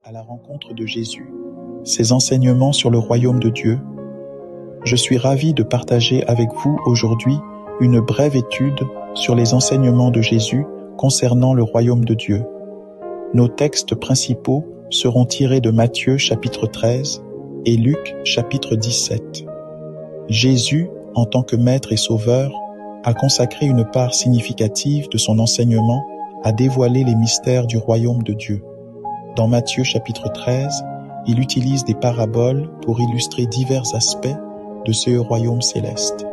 à la rencontre de Jésus, ses enseignements sur le royaume de Dieu. Je suis ravi de partager avec vous aujourd'hui une brève étude sur les enseignements de Jésus concernant le royaume de Dieu. Nos textes principaux seront tirés de Matthieu chapitre 13 et Luc chapitre 17. Jésus, en tant que maître et sauveur, a consacré une part significative de son enseignement à dévoiler les mystères du royaume de Dieu. Dans Matthieu chapitre 13, il utilise des paraboles pour illustrer divers aspects de ce royaume céleste.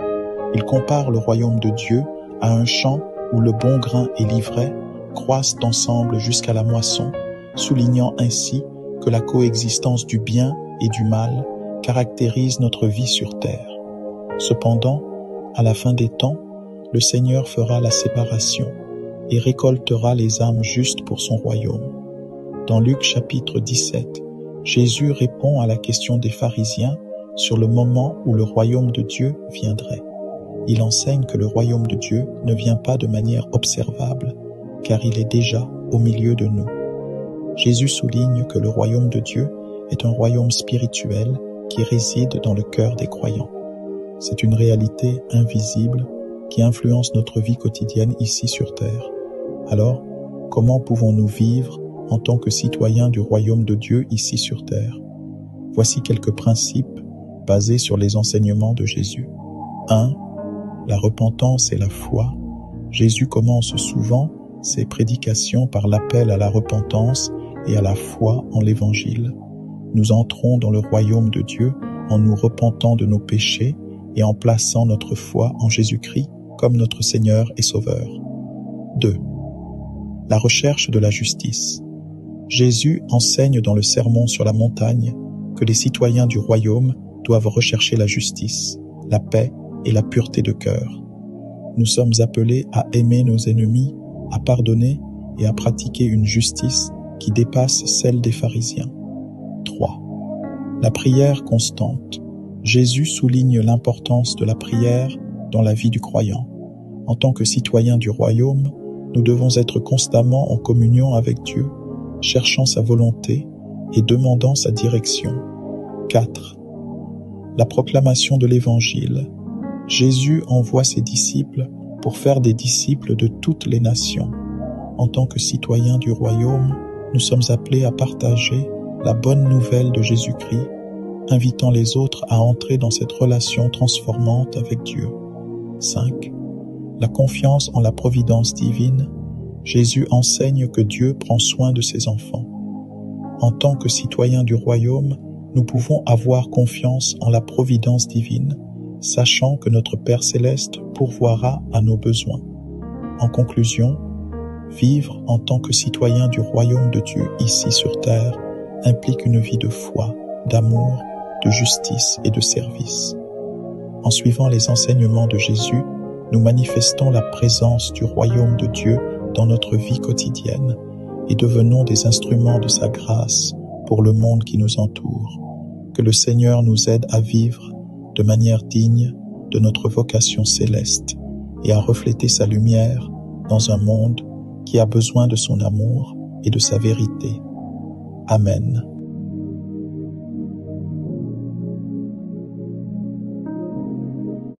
Il compare le royaume de Dieu à un champ où le bon grain et l'ivraie croissent ensemble jusqu'à la moisson, soulignant ainsi que la coexistence du bien et du mal caractérise notre vie sur terre. Cependant, à la fin des temps, le Seigneur fera la séparation et récoltera les âmes justes pour son royaume. Dans Luc chapitre 17, Jésus répond à la question des pharisiens sur le moment où le royaume de Dieu viendrait. Il enseigne que le royaume de Dieu ne vient pas de manière observable, car il est déjà au milieu de nous. Jésus souligne que le royaume de Dieu est un royaume spirituel qui réside dans le cœur des croyants. C'est une réalité invisible qui influence notre vie quotidienne ici sur terre. Alors, comment pouvons-nous vivre en tant que citoyens du royaume de Dieu ici sur terre? Voici quelques principes basés sur les enseignements de Jésus. 1. La repentance et la foi. Jésus commence souvent ses prédications par l'appel à la repentance et à la foi en l'Évangile. Nous entrons dans le royaume de Dieu en nous repentant de nos péchés et en plaçant notre foi en Jésus-Christ comme notre Seigneur et Sauveur. 2. La recherche de la justice. Jésus enseigne dans le Sermon sur la montagne que les citoyens du royaume doivent rechercher la justice, la paix et la pureté de cœur. Nous sommes appelés à aimer nos ennemis, à pardonner et à pratiquer une justice qui dépasse celle des pharisiens. 3. La prière constante. Jésus souligne l'importance de la prière dans la vie du croyant. En tant que citoyens du royaume, nous devons être constamment en communion avec Dieu, cherchant sa volonté et demandant sa direction. 4. La proclamation de l'Évangile. Jésus envoie ses disciples pour faire des disciples de toutes les nations. En tant que citoyens du royaume, nous sommes appelés à partager la bonne nouvelle de Jésus-Christ, invitant les autres à entrer dans cette relation transformante avec Dieu. 5. La confiance en la providence divine. Jésus enseigne que Dieu prend soin de ses enfants. En tant que citoyens du royaume, nous pouvons avoir confiance en la providence divine, sachant que notre Père céleste pourvoira à nos besoins. En conclusion, vivre en tant que citoyen du royaume de Dieu ici sur terre implique une vie de foi, d'amour, de justice et de service. En suivant les enseignements de Jésus, nous manifestons la présence du royaume de Dieu dans notre vie quotidienne et devenons des instruments de sa grâce pour le monde qui nous entoure. Que le Seigneur nous aide à vivre de manière digne de notre vocation céleste et à refléter sa lumière dans un monde qui a besoin de son amour et de sa vérité. Amen.